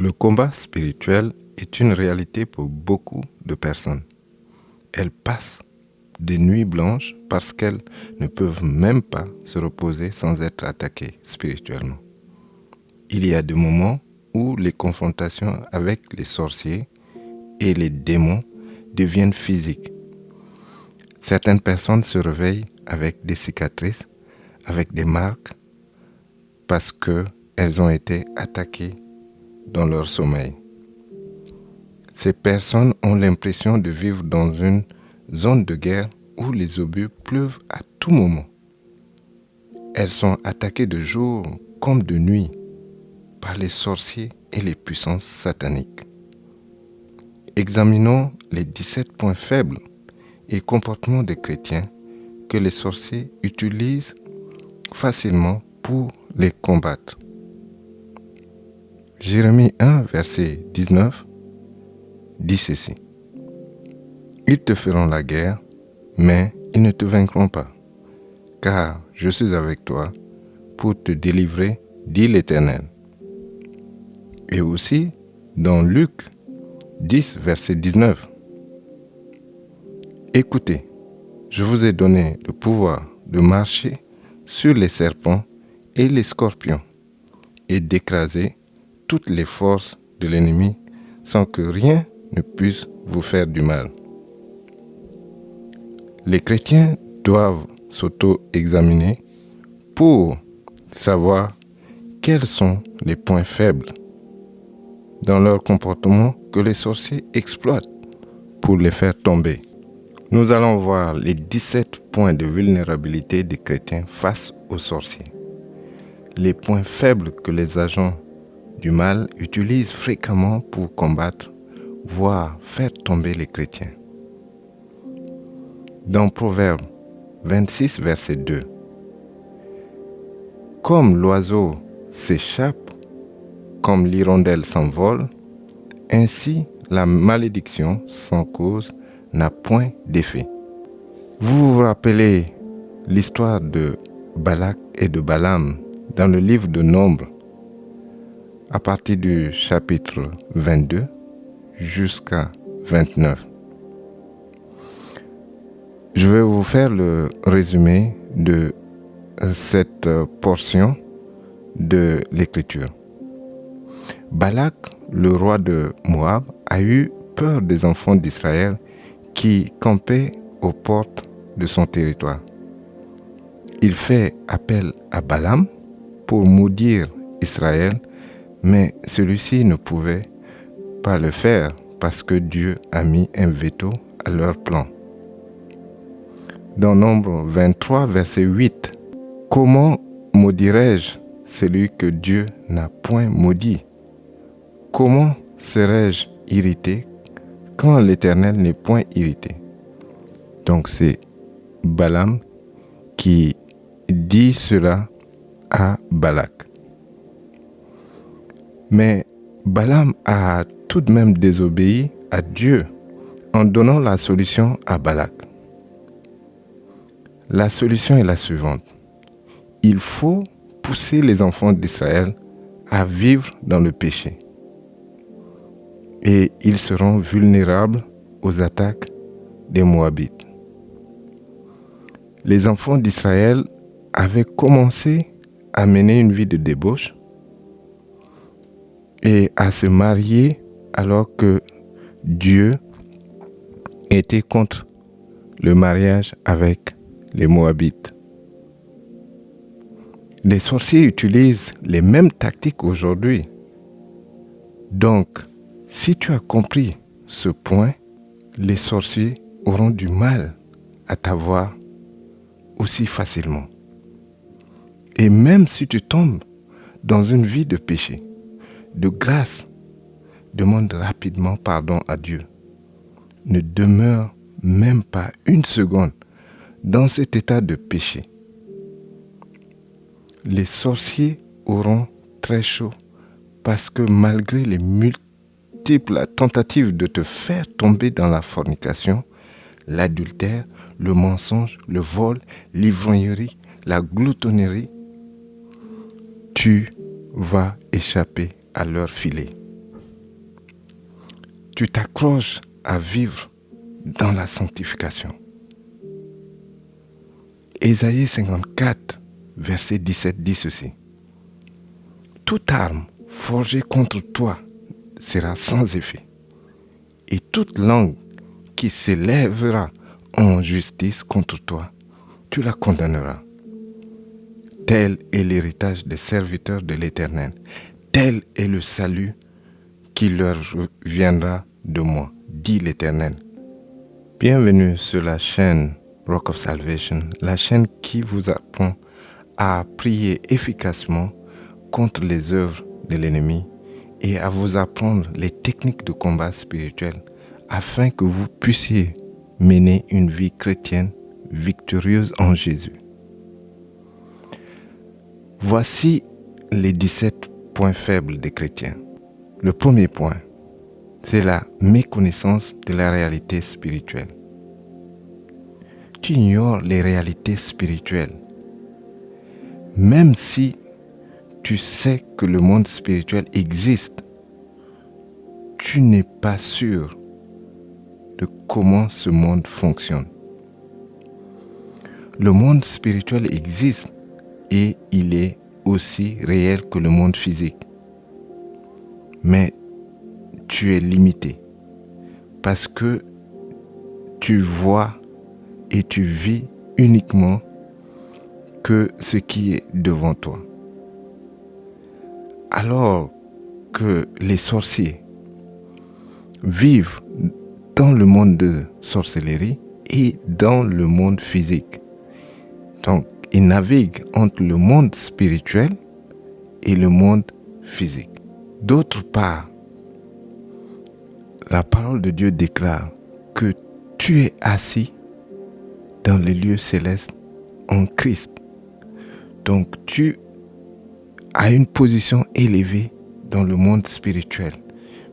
Le combat spirituel est une réalité pour beaucoup de personnes. Elles passent des nuits blanches parce qu'elles ne peuvent même pas se reposer sans être attaquées spirituellement. Il y a des moments où les confrontations avec les sorciers et les démons deviennent physiques. Certaines personnes se réveillent avec des cicatrices, avec des marques, parce qu'elles ont été attaquées dans leur sommeil. Ces personnes ont l'impression de vivre dans une zone de guerre où les obus pleuvent à tout moment. Elles sont attaquées de jour comme de nuit par les sorciers et les puissances sataniques. Examinons les 17 points faibles et comportements des chrétiens que les sorciers utilisent facilement pour les combattre. Jérémie 1, verset 19 dit ceci. Ils te feront la guerre, mais ils ne te vaincront pas, car je suis avec toi pour te délivrer, dit l'Éternel. Et aussi dans Luc 10, verset 19. Écoutez, je vous ai donné le pouvoir de marcher sur les serpents et les scorpions et d'écraser toutes les forces de l'ennemi sans que rien ne puisse vous faire du mal. Les chrétiens doivent s'auto-examiner pour savoir quels sont les points faibles dans leur comportement que les sorciers exploitent pour les faire tomber. Nous allons voir les 17 points de vulnérabilité des chrétiens face aux sorciers. Les points faibles que les agents du mal utilisent fréquemment pour combattre, voire faire tomber les chrétiens. Dans Proverbe 26, verset 2. Comme l'oiseau s'échappe, comme l'hirondelle s'envole, ainsi la malédiction sans cause n'a point d'effet. Vous vous rappelez l'histoire de Balak et de Balaam dans le livre de Nombres, à partir du chapitre 22 jusqu'à 29. Je vais vous faire le résumé de cette portion de l'Écriture. Balak, le roi de Moab, a eu peur des enfants d'Israël qui campaient aux portes de son territoire. Il fait appel à Balaam pour maudire Israël, mais celui-ci ne pouvait pas le faire parce que Dieu a mis un veto à leur plan. Dans Nombre 23, verset 8, « Comment maudirais-je celui que Dieu n'a point maudit? Comment serais-je irrité quand l'Éternel n'est point irrité ?» Donc c'est Balaam qui dit cela à Balak. Mais Balaam a tout de même désobéi à Dieu en donnant la solution à Balak. La solution est la suivante. Il faut pousser les enfants d'Israël à vivre dans le péché. Et ils seront vulnérables aux attaques des Moabites. Les enfants d'Israël avaient commencé à mener une vie de débauche et à se marier alors que Dieu était contre le mariage avec les Moabites. Les sorciers utilisent les mêmes tactiques aujourd'hui. Donc, si tu as compris ce point, les sorciers auront du mal à t'avoir aussi facilement. Et même si tu tombes dans une vie de péché, de grâce, demande rapidement pardon à Dieu. Ne demeure même pas une seconde dans cet état de péché. Les sorciers auront très chaud parce que malgré les multiples tentatives de te faire tomber dans la fornication, l'adultère, le mensonge, le vol, l'ivrognerie, la gloutonnerie, tu vas échapper à leur filet. tu t'accroches à vivre dans la sanctification. Ésaïe 54, verset 17 dit ceci. Toute arme forgée contre toi sera sans effet, et toute langue qui s'élèvera en justice contre toi, tu la condamneras. Tel est l'héritage des serviteurs de l'Éternel. Tel est le salut qui leur viendra de moi, dit l'Éternel. Bienvenue sur la chaîne Rock of Salvation, la chaîne qui vous apprend à prier efficacement contre les œuvres de l'ennemi et à vous apprendre les techniques de combat spirituel afin que vous puissiez mener une vie chrétienne victorieuse en Jésus. Voici les 17 points faibles des chrétiens. Le premier point, c'est la méconnaissance de la réalité spirituelle. Tu ignores les réalités spirituelles. Même si tu sais que le monde spirituel existe, tu n'es pas sûr de comment ce monde fonctionne. Le monde spirituel existe et il est aussi réel que le monde physique. Mais tu es limité parce que tu vois et tu vis uniquement que ce qui est devant toi. Alors que les sorciers vivent dans le monde de sorcellerie et dans le monde physique. Donc, ils naviguent entre le monde spirituel et le monde physique. D'autre part, la parole de Dieu déclare que tu es assis dans les lieux célestes en Christ. Donc, tu as une position élevée dans le monde spirituel,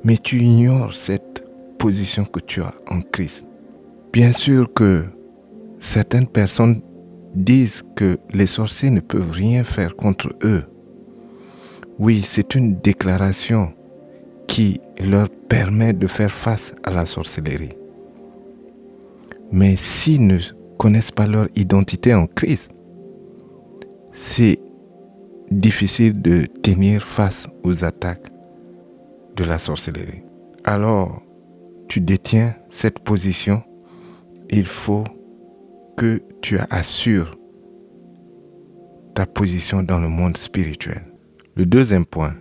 mais tu ignores cette position que tu as en Christ. Bien sûr que certaines personnes disent que les sorciers ne peuvent rien faire contre eux. Oui, c'est une déclaration qui leur permet de faire face à la sorcellerie. Mais s'ils ne connaissent pas leur identité en Christ, c'est difficile de tenir face aux attaques de la sorcellerie. Alors, tu détiens cette position, il faut que tu assures ta position dans le monde spirituel. Le deuxième point,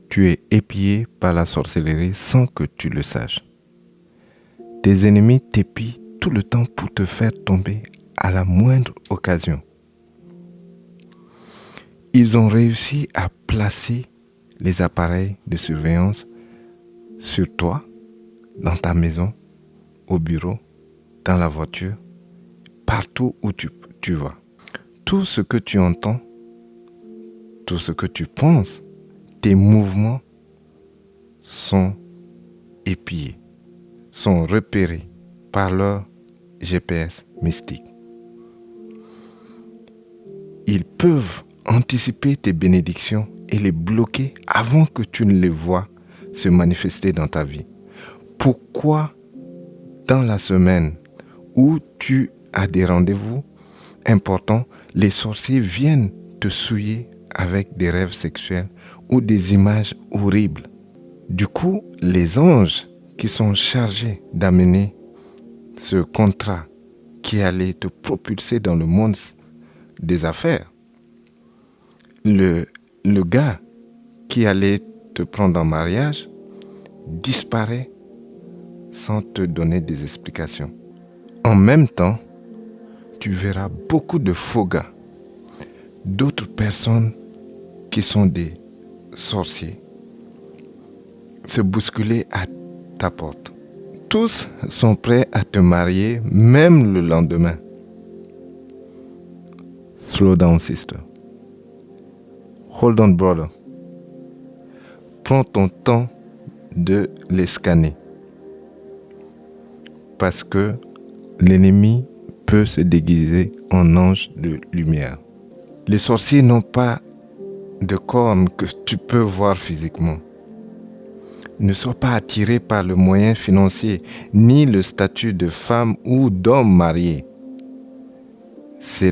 tu es épié par la sorcellerie sans que tu le saches. Tes ennemis t'épient tout le temps pour te faire tomber à la moindre occasion. Ils ont réussi à placer les appareils de surveillance sur toi, dans ta maison, au bureau, dans la voiture, partout où tu vas. Tout ce que tu entends, tout ce que tu penses, tes mouvements sont épiés, sont repérés par leur GPS mystique. Ils peuvent anticiper tes bénédictions et les bloquer avant que tu ne les vois se manifester dans ta vie. Pourquoi dans la semaine où tu as des rendez-vous importants, les sorciers viennent te souiller avec des rêves sexuels ou des images horribles? Du coup, les anges qui sont chargés d'amener ce contrat qui allait te propulser dans le monde des affaires, le gars qui allait te prendre en mariage disparaît sans te donner des explications. En même temps, tu verras beaucoup de faux gars, d'autres personnes qui sont des sorciers, se bousculer à ta porte. Tous sont prêts à te marier, même le lendemain. Slow down, sister. Hold on, brother. Prends ton temps de les scanner. Parce que l'ennemi peut se déguiser en ange de lumière. Les sorciers n'ont pas de cornes que tu peux voir physiquement. Ne sois pas attiré par le moyen financier, ni le statut de femme ou d'homme marié. C'est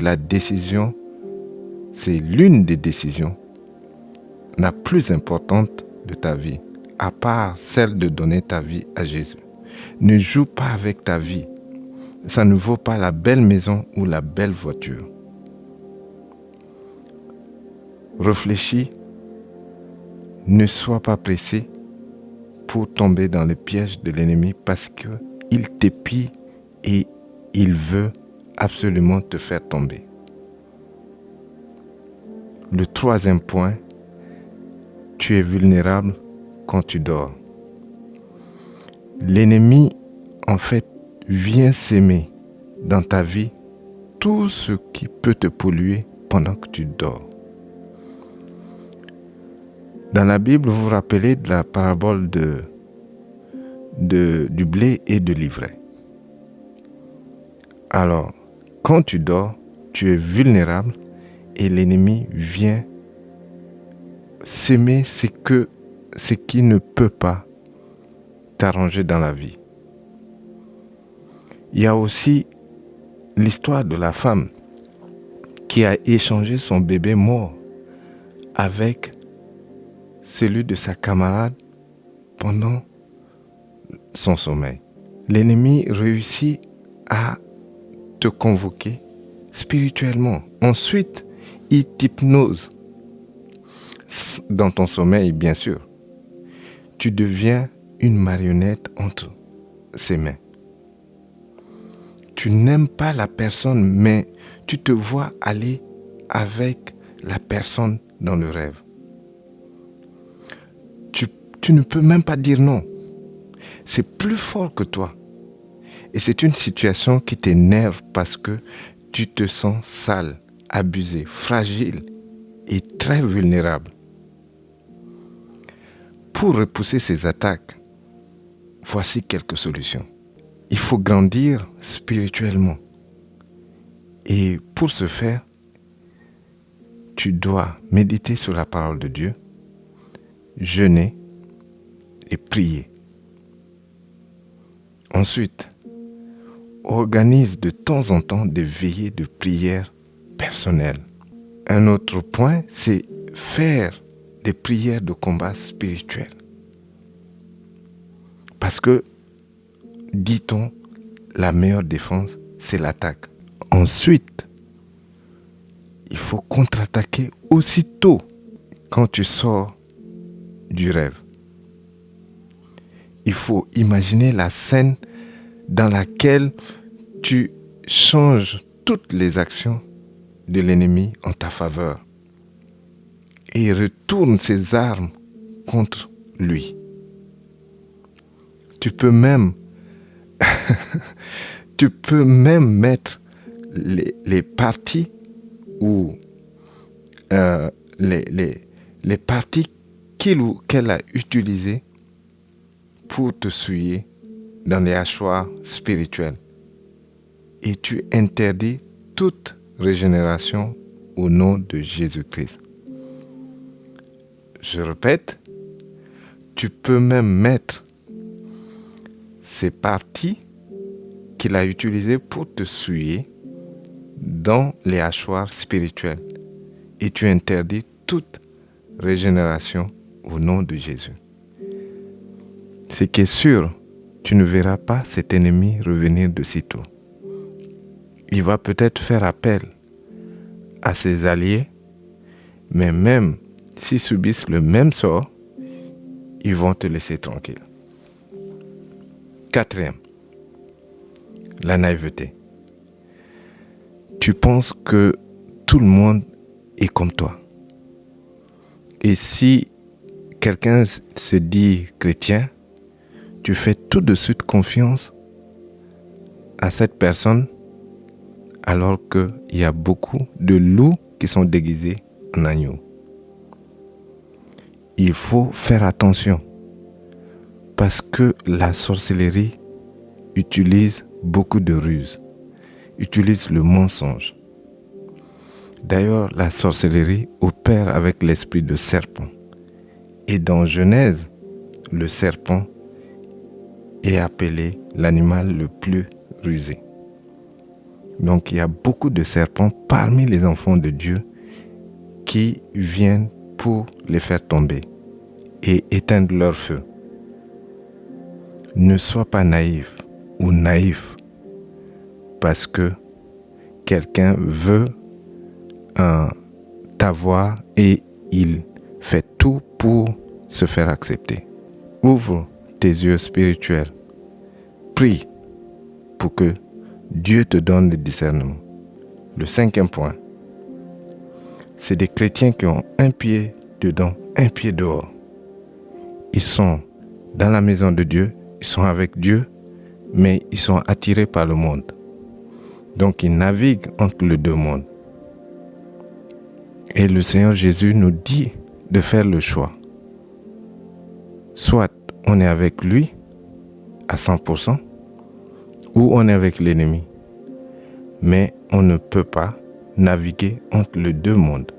l'une des décisions la plus importante de ta vie, à part celle de donner ta vie à Jésus. Ne joue pas avec ta vie. Ça ne vaut pas la belle maison ou la belle voiture. Réfléchis, ne sois pas pressé pour tomber dans le piège de l'ennemi parce qu'il t'épie et il veut absolument te faire tomber. Le troisième point, tu es vulnérable quand tu dors. L'ennemi, en fait, vient s'aimer dans ta vie tout ce qui peut te polluer pendant que tu dors. Dans la Bible, vous vous rappelez de la parabole du blé et de l'ivraie. Alors, quand tu dors, tu es vulnérable et l'ennemi vient s'aimer ce qui ne peut pas t'arranger dans la vie. Il y a aussi l'histoire de la femme qui a échangé son bébé mort avec celui de sa camarade pendant son sommeil. L'ennemi réussit à te convoquer spirituellement. Ensuite, il t'hypnose dans ton sommeil, bien sûr. Tu deviens une marionnette entre ses mains. Tu n'aimes pas la personne, mais tu te vois aller avec la personne dans le rêve. Tu ne peux même pas dire non. C'est plus fort que toi. Et c'est une situation qui t'énerve parce que tu te sens sale, abusé, fragile et très vulnérable. Pour repousser ces attaques, voici quelques solutions. Il faut grandir spirituellement. Et pour ce faire, tu dois méditer sur la parole de Dieu, jeûner et prier. Ensuite, organise de temps en temps des veillées de prière personnelles. Un autre point, c'est faire des prières de combat spirituel. Parce que, dit-on, la meilleure défense, c'est l'attaque. Ensuite, il faut contre-attaquer aussitôt quand tu sors du rêve. Il faut imaginer la scène dans laquelle tu changes toutes les actions de l'ennemi en ta faveur et retourne ses armes contre lui. Tu peux même mettre les parties ou les parties qu'il ou qu'elle a utilisées pour te souiller dans les hachoirs spirituels. Et tu interdis toute régénération au nom de Jésus-Christ. Je répète, tu peux même mettre ces parties qu'il a utilisées pour te souiller dans les hachoirs spirituels. Et tu interdis toute régénération au nom de Jésus. Ce qui est sûr, tu ne verras pas cet ennemi revenir de sitôt. Il va peut-être faire appel à ses alliés, mais même s'ils subissent le même sort, ils vont te laisser tranquille. Quatrième, la naïveté. Tu penses que tout le monde est comme toi. Et si quelqu'un se dit chrétien, tu fais tout de suite confiance à cette personne alors qu'il y a beaucoup de loups qui sont déguisés en agneaux. Il faut faire attention parce que la sorcellerie utilise beaucoup de ruses, utilise le mensonge. D'ailleurs, la sorcellerie opère avec l'esprit de serpent. Et dans Genèse, le serpent est appelé l'animal le plus rusé. Donc il y a beaucoup de serpents parmi les enfants de Dieu qui viennent pour les faire tomber et éteindre leur feu. Ne sois pas naïf ou naïf parce que quelqu'un veut t'avoir et il fait tout pour se faire accepter. Ouvre tes yeux spirituels. Prie pour que Dieu te donne le discernement. Le 5e point, c'est des chrétiens qui ont un pied dedans, un pied dehors. Ils sont dans la maison de Dieu, ils sont avec Dieu, mais ils sont attirés par le monde. Donc ils naviguent entre les deux mondes. Et le Seigneur Jésus nous dit de faire le choix. Soit on est avec lui à 100%, ou on est avec l'ennemi. Mais on ne peut pas naviguer entre les deux mondes.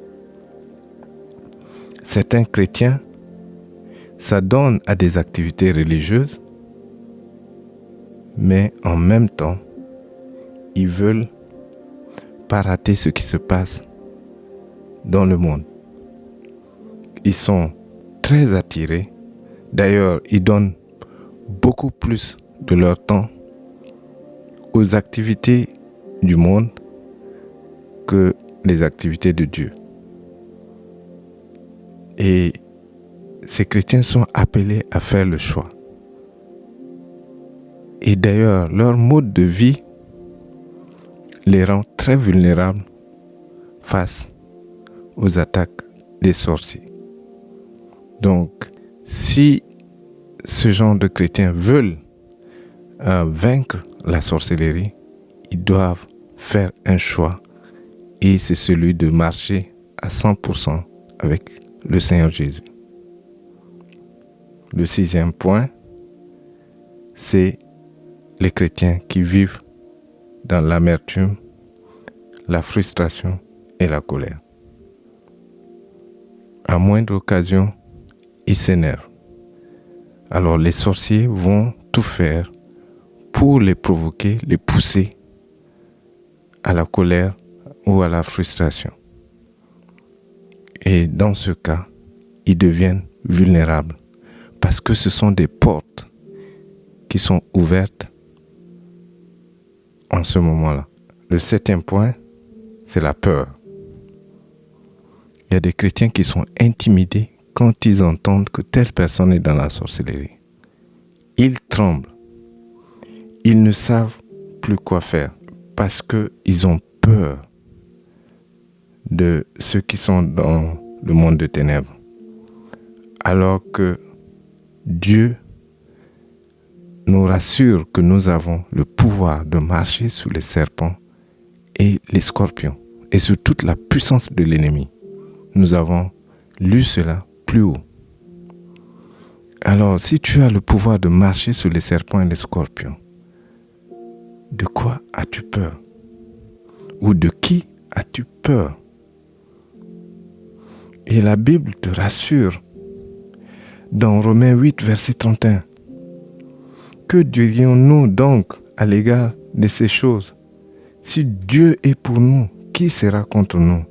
Certains chrétiens s'adonnent à des activités religieuses, mais en même temps, ils veulent pas rater ce qui se passe dans le monde. Ils sont très attirés. D'ailleurs, ils donnent beaucoup plus de leur temps aux activités du monde que les activités de Dieu. Et ces chrétiens sont appelés à faire le choix. Et d'ailleurs, leur mode de vie les rend très vulnérables face aux attaques des sorciers. Donc, si ce genre de chrétiens veulent vaincre la sorcellerie, ils doivent faire un choix et c'est celui de marcher à 100% avec le Seigneur Jésus. Le 6e point, c'est les chrétiens qui vivent dans l'amertume, la frustration et la colère. À moindre occasion, ils s'énervent. Alors les sorciers vont tout faire pour les provoquer, les pousser à la colère ou à la frustration. Et dans ce cas, ils deviennent vulnérables parce que ce sont des portes qui sont ouvertes en ce moment-là. Le 7e point, c'est la peur. Il y a des chrétiens qui sont intimidés quand ils entendent que telle personne est dans la sorcellerie. Ils tremblent. Ils ne savent plus quoi faire parce qu'ils ont peur de ceux qui sont dans le monde de ténèbres. Alors que Dieu nous rassure que nous avons le pouvoir de marcher sous les serpents et les scorpions et sous toute la puissance de l'ennemi. Nous avons lu cela plus haut. Alors, si tu as le pouvoir de marcher sous les serpents et les scorpions, de quoi as-tu peur? Ou de qui as-tu peur? Et la Bible te rassure dans Romains 8, verset 31. Que dirions-nous donc à l'égard de ces choses? Si Dieu est pour nous, qui sera contre nous?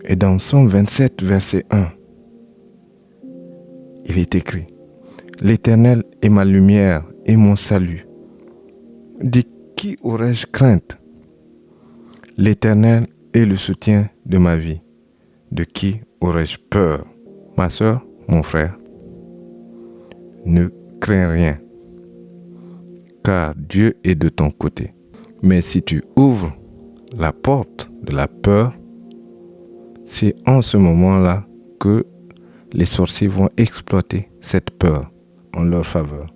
Et dans Psaume 27, verset 1, il est écrit: L'Éternel est ma lumière et mon salut. De qui aurais-je crainte? L'Éternel est le soutien de ma vie. De qui aurais-je peur? Ma sœur, mon frère, ne crains rien, car Dieu est de ton côté. Mais si tu ouvres la porte de la peur, c'est en ce moment-là que les sorciers vont exploiter cette peur en leur faveur.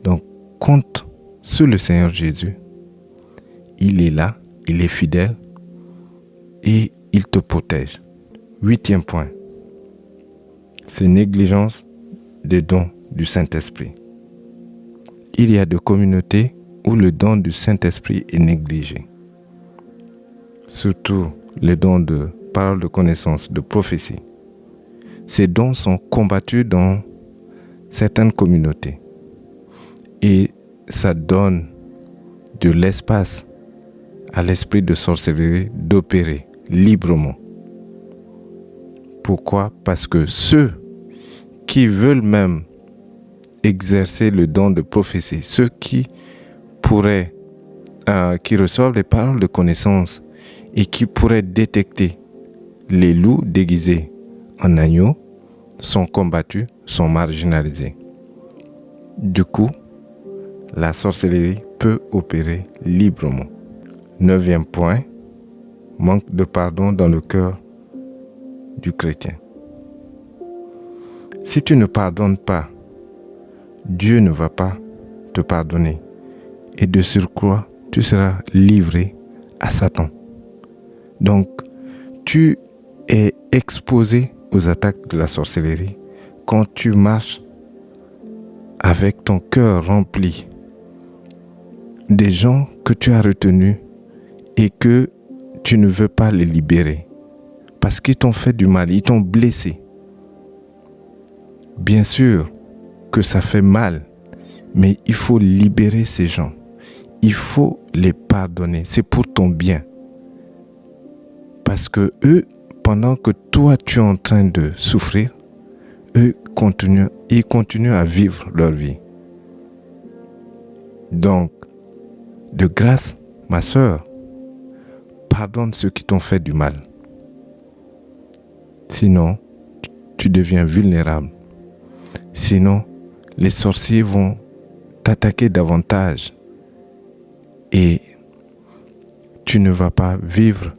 Donc, compte sur le Seigneur Jésus. Il est là, il est fidèle et il te protège. 8e point, c'est négligence des dons du Saint-Esprit. Il y a des communautés où le don du Saint-Esprit est négligé. Surtout les dons de parole de connaissance, de prophétie. ces dons sont combattus dans certaines communautés. Et ça donne de l'espace à l'esprit de sorcellerie d'opérer librement. Pourquoi? Parce que ceux qui veulent même exercer le don de prophétie, ceux qui reçoivent les paroles de connaissance et qui pourraient détecter les loups déguisés en agneaux, sont combattus, sont marginalisés. Du coup, la sorcellerie peut opérer librement. 9e point, manque de pardon dans le cœur du chrétien. Si tu ne pardonnes pas, Dieu ne va pas te pardonner. Et de surcroît, tu seras livré à Satan. Donc, tu es exposé aux attaques de la sorcellerie quand tu marches avec ton cœur rempli des gens que tu as retenus et que tu ne veux pas les libérer parce qu'ils t'ont fait du mal, ils t'ont blessé. Bien sûr que ça fait mal, mais il faut libérer ces gens. Il faut les pardonner. C'est pour ton bien. Parce que eux, pendant que toi tu es en train de souffrir, ils continuent à vivre leur vie. Donc, de grâce, ma sœur, pardonne ceux qui t'ont fait du mal. Sinon, tu deviens vulnérable. Sinon, les sorciers vont t'attaquer davantage et tu ne vas pas vivre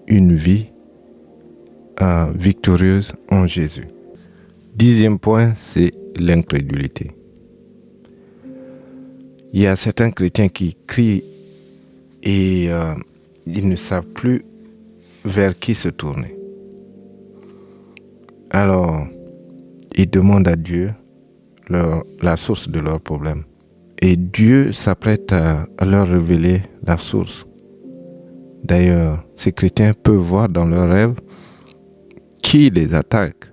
une vie victorieuse en Jésus. 10e point, c'est l'incrédulité. Il y a certains chrétiens qui crient et ils ne savent plus vers qui se tourner. Alors, ils demandent à Dieu la source de leurs problèmes. Et Dieu s'apprête à leur révéler la source. D'ailleurs, ces chrétiens peuvent voir dans leurs rêves qui les attaque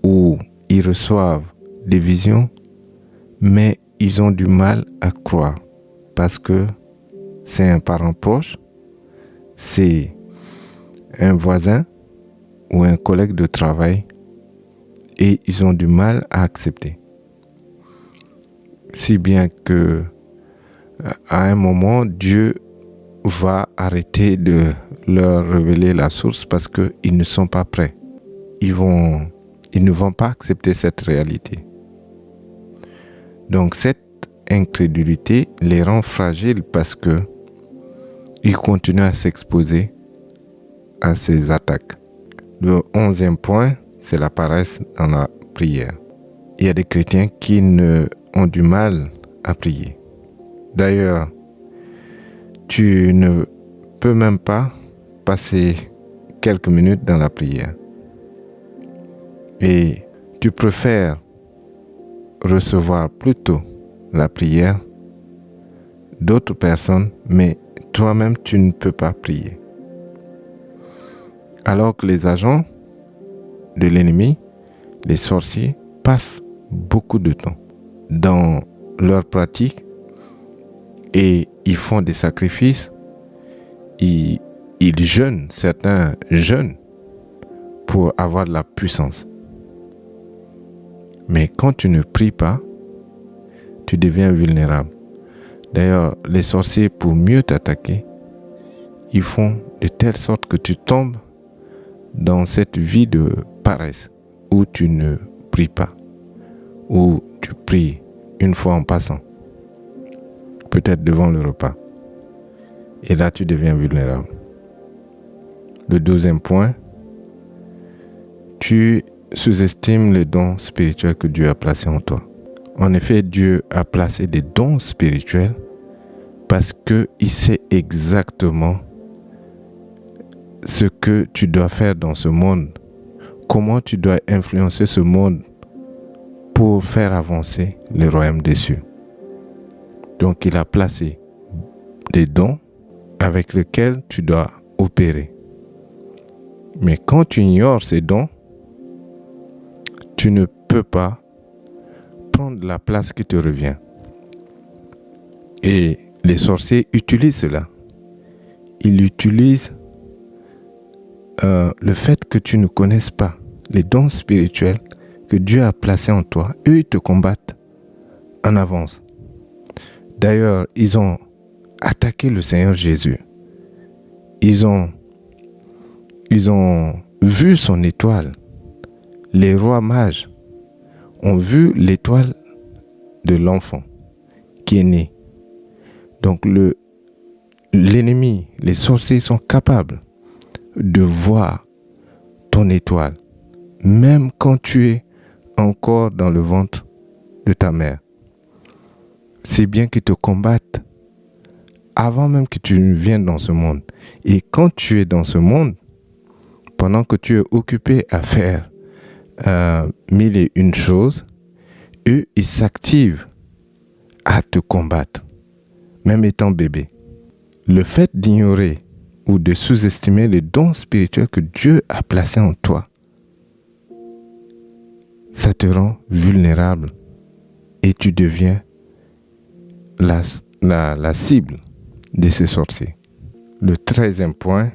ou ils reçoivent des visions, mais ils ont du mal à croire parce que c'est un parent proche, c'est un voisin ou un collègue de travail et ils ont du mal à accepter. Si bien que à un moment, Dieu va arrêter de leur révéler la source parce qu'ils ne sont pas prêts. Ils ne vont pas accepter cette réalité. Donc cette incrédulité les rend fragiles parce qu'ils continuent à s'exposer à ces attaques. Le 11e point, c'est la paresse dans la prière. Il y a des chrétiens qui ont du mal à prier. D'ailleurs, tu ne peux même pas passer quelques minutes dans la prière. Et tu préfères recevoir plutôt la prière d'autres personnes, mais toi-même, tu ne peux pas prier. Alors que les agents de l'ennemi, les sorciers, passent beaucoup de temps dans leur pratique et ils font des sacrifices, ils jeûnent, certains jeûnent pour avoir de la puissance. Mais quand tu ne pries pas, tu deviens vulnérable. D'ailleurs, les sorciers, pour mieux t'attaquer, ils font de telle sorte que tu tombes dans cette vie de paresse où tu ne pries pas, où tu pries une fois en passant, peut-être devant le repas. Et là, tu deviens vulnérable. Le 12e point, tu sous-estimes les dons spirituels que Dieu a placés en toi. En effet, Dieu a placé des dons spirituels parce qu'il sait exactement ce que tu dois faire dans ce monde, comment tu dois influencer ce monde pour faire avancer le royaume des cieux. Donc, il a placé des dons avec lesquels tu dois opérer. Mais quand tu ignores ces dons, tu ne peux pas prendre la place qui te revient. Et les sorciers utilisent cela. Ils utilisent le fait que tu ne connaisses pas les dons spirituels que Dieu a placés en toi. Eux, ils te combattent en avance. D'ailleurs, ils ont attaqué le Seigneur Jésus. Ils ont vu son étoile. Les rois mages ont vu l'étoile de l'enfant qui est né. Donc l'ennemi, les sorciers sont capables de voir ton étoile, même quand tu es encore dans le ventre de ta mère. C'est bien qu'ils te combattent avant même que tu viennes dans ce monde. Et quand tu es dans ce monde, pendant que tu es occupé à faire 1001 choses, eux, ils s'activent à te combattre, même étant bébé. Le fait d'ignorer ou de sous-estimer les dons spirituels que Dieu a placés en toi, ça te rend vulnérable et tu deviens la cible de ces sorciers. Le 13e point,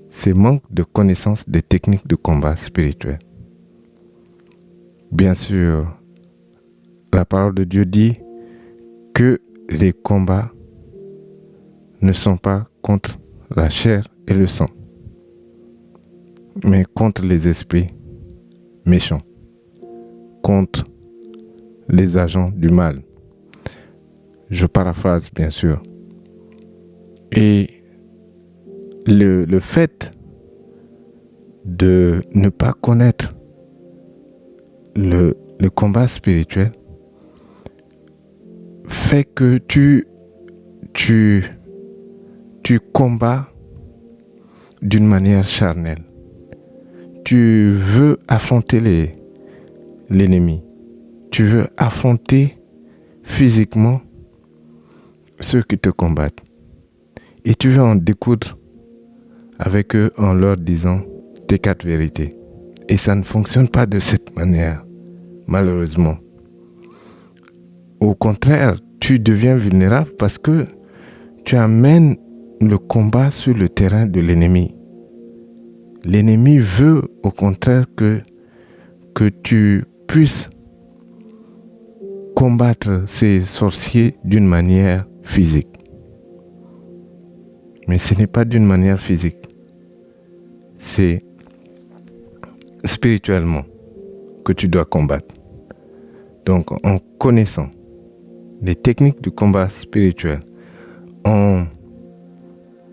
c'est manque de connaissance des techniques de combat spirituel. Bien sûr, la parole de Dieu dit que les combats ne sont pas contre la chair et le sang, mais contre les esprits méchants, contre les agents du mal. Je paraphrase bien sûr. Et le fait de ne pas connaître le combat spirituel fait que tu combats d'une manière charnelle. Tu veux affronter l'ennemi. Tu veux affronter physiquement ceux qui te combattent. Et tu veux en découdre avec eux en leur disant tes 4 vérités. Et ça ne fonctionne pas de cette manière, malheureusement. Au contraire, tu deviens vulnérable parce que tu amènes le combat sur le terrain de l'ennemi. L'ennemi veut au contraire que tu puisses combattre ces sorciers d'une manière physique. Mais ce n'est pas d'une manière physique. C'est spirituellement que tu dois combattre. Donc, en connaissant les techniques du combat spirituel, en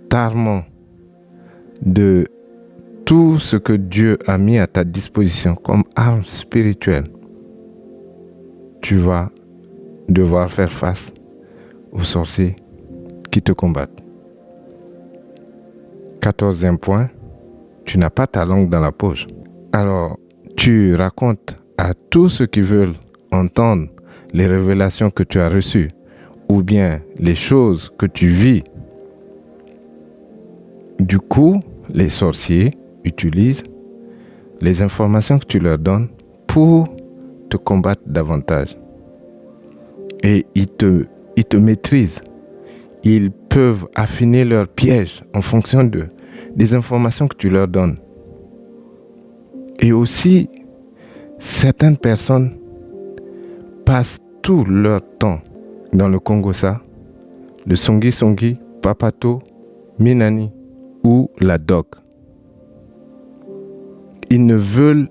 t'armant de tout ce que Dieu a mis à ta disposition comme arme spirituelle, tu vas devoir faire face aux sorciers qui te combattent. 14e point, tu n'as pas ta langue dans la poche. Alors, tu racontes à tous ceux qui veulent entendre les révélations que tu as reçues ou bien les choses que tu vis. Du coup, les sorciers utilisent les informations que tu leur donnes pour te combattre davantage. Et ils te maîtrisent. Ils peuvent affiner leurs pièges en fonction des informations que tu leur donnes. Et aussi, certaines personnes passent tout leur temps dans le Congossa, le Songi, Papato, Minani ou la Doc. Ils ne veulent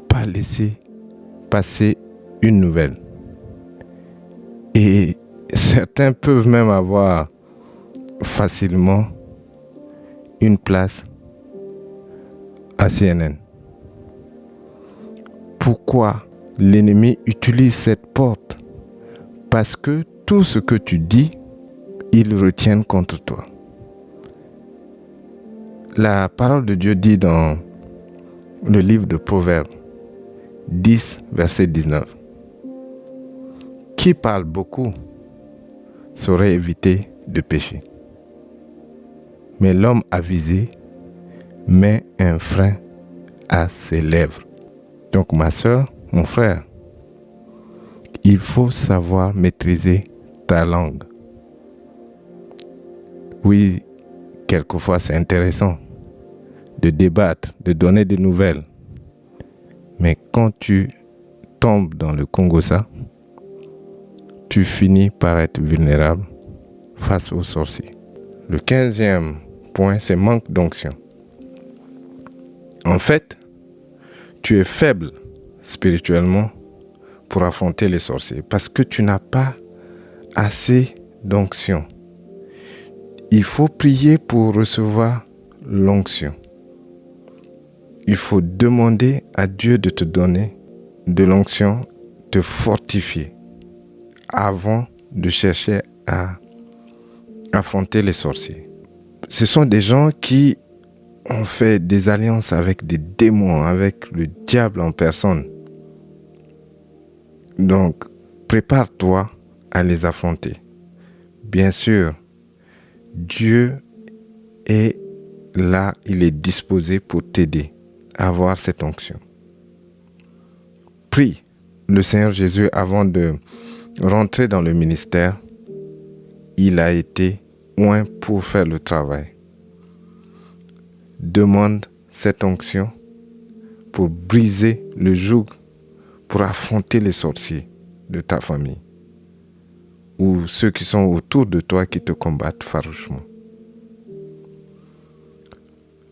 pas laisser passer une nouvelle. Et certains peuvent même avoir facilement une place à CNN. Pourquoi l'ennemi utilise cette porte? Parce que tout ce que tu dis, ils retiennent contre toi. La parole de Dieu dit dans le livre de Proverbes 10, verset 19. Qui parle beaucoup saurait éviter de pécher. Mais l'homme avisé met un frein à ses lèvres. Donc ma soeur, mon frère, il faut savoir maîtriser ta langue. Oui, quelquefois c'est intéressant de débattre, de donner des nouvelles. Mais quand tu tombes dans le Congossa, tu finis par être vulnérable face aux sorciers. Le 15e point, c'est manque d'onction. En fait, tu es faible spirituellement pour affronter les sorciers parce que tu n'as pas assez d'onction. Il faut prier pour recevoir l'onction. Il faut demander à Dieu de te donner de l'onction, te fortifier avant de chercher à affronter les sorciers. Ce sont des gens qui ont fait des alliances avec des démons, avec le diable en personne. Donc, prépare-toi à les affronter. Bien sûr, Dieu est là, il est disposé pour t'aider à avoir cette onction. Prie le Seigneur Jésus avant de rentrer dans le ministère. Il a été oint pour faire le travail. Demande cette onction pour briser le joug, pour affronter les sorciers de ta famille ou ceux qui sont autour de toi qui te combattent farouchement.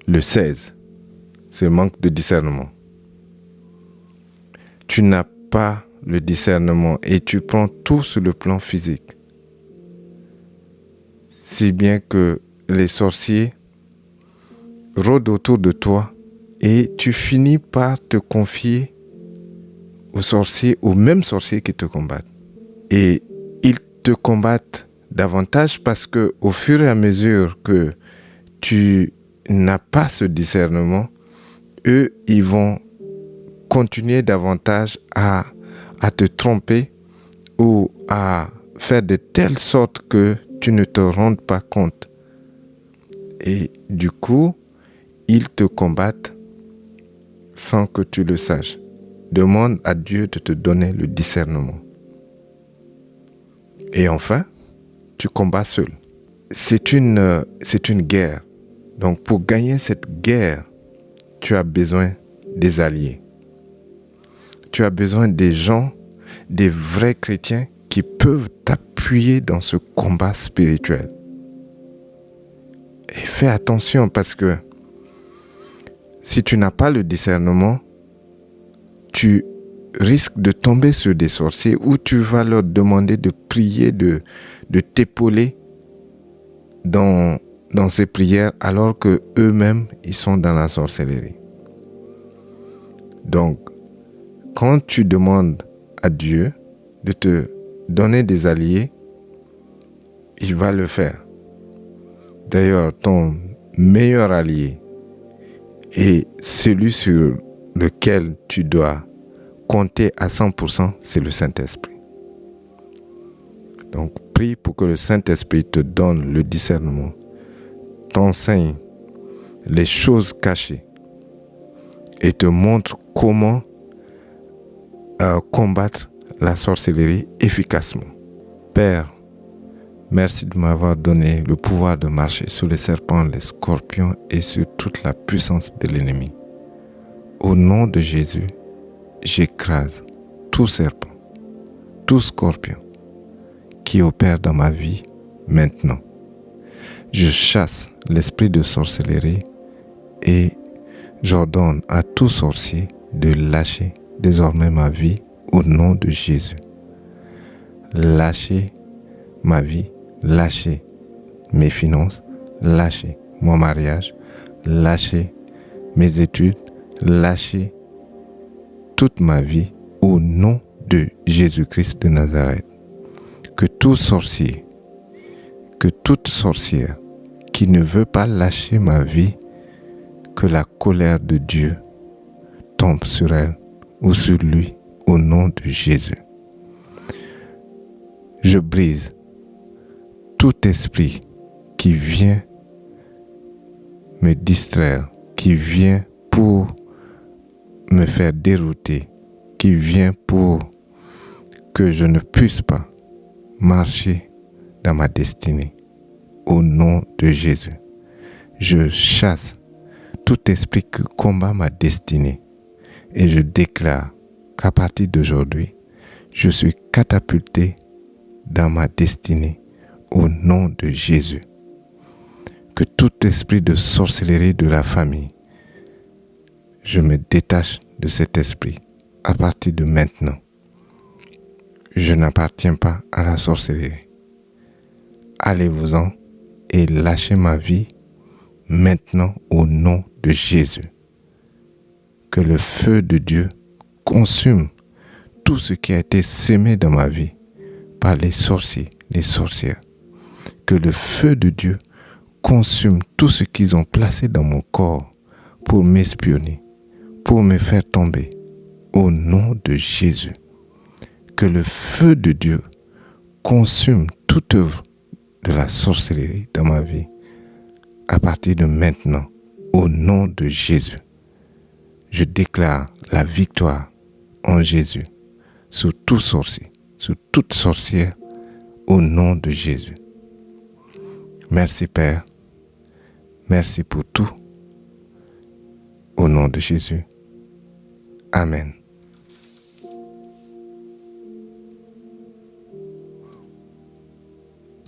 Le 16, c'est le manque de discernement. Tu n'as pas le discernement et tu prends tout sur le plan physique. Si bien que les sorciers rôdent autour de toi et tu finis par te confier aux sorciers, aux mêmes sorciers qui te combattent. Et ils te combattent davantage parce que au fur et à mesure que tu n'as pas ce discernement, eux, ils vont continuer davantage à te tromper ou à faire de telle sorte que tu ne te rendes pas compte. Et du coup, ils te combattent sans que tu le saches. Demande à Dieu de te donner le discernement. Et enfin, tu combats seul. C'est une guerre. Donc pour gagner cette guerre, tu as besoin des alliés. Tu as besoin des gens, des vrais chrétiens qui peuvent t'appuyer dans ce combat spirituel. Et fais attention parce que si tu n'as pas le discernement, tu risques de tomber sur des sorciers ou tu vas leur demander de prier, de t'épauler dans ces prières alors que eux-mêmes, ils sont dans la sorcellerie. Donc, quand tu demandes à Dieu de te donner des alliés, il va le faire. D'ailleurs, ton meilleur allié et celui sur lequel tu dois compter à 100%, c'est le Saint-Esprit. Donc, prie pour que le Saint-Esprit te donne le discernement, t'enseigne les choses cachées et te montre comment combattre la sorcellerie efficacement. Père, merci de m'avoir donné le pouvoir de marcher sur les serpents, les scorpions et sur toute la puissance de l'ennemi. Au nom de Jésus, j'écrase tout serpent, tout scorpion qui opère dans ma vie maintenant. Je chasse l'esprit de sorcellerie et j'ordonne à tout sorcier de lâcher désormais ma vie au nom de Jésus. Lâchez ma vie, lâchez mes finances, lâchez mon mariage, lâchez mes études, lâchez toute ma vie au nom de Jésus-Christ de Nazareth. Que tout sorcier, que toute sorcière qui ne veut pas lâcher ma vie, que la colère de Dieu tombe sur elle ou sur lui au nom de Jésus. Je brise tout esprit qui vient me distraire, qui vient pour me faire dérouter, qui vient pour que je ne puisse pas marcher dans ma destinée. Au nom de Jésus, je chasse tout esprit qui combat ma destinée et je déclare qu'à partir d'aujourd'hui, je suis catapulté dans ma destinée au nom de Jésus. Que tout esprit de sorcellerie de la famille, je me détache de cet esprit à partir de maintenant. Je n'appartiens pas à la sorcellerie. Allez-vous-en et lâchez ma vie maintenant au nom de Jésus. Que le feu de Dieu consume tout ce qui a été sémé dans ma vie par les sorciers, les sorcières. Que le feu de Dieu consume tout ce qu'ils ont placé dans mon corps pour m'espionner, pour me faire tomber, au nom de Jésus. Que le feu de Dieu consume toute œuvre de la sorcellerie dans ma vie à partir de maintenant, au nom de Jésus. Je déclare la victoire en Jésus sur tout sorcier, sur toute sorcière, au nom de Jésus. Merci Père, merci pour tout, au nom de Jésus. Amen.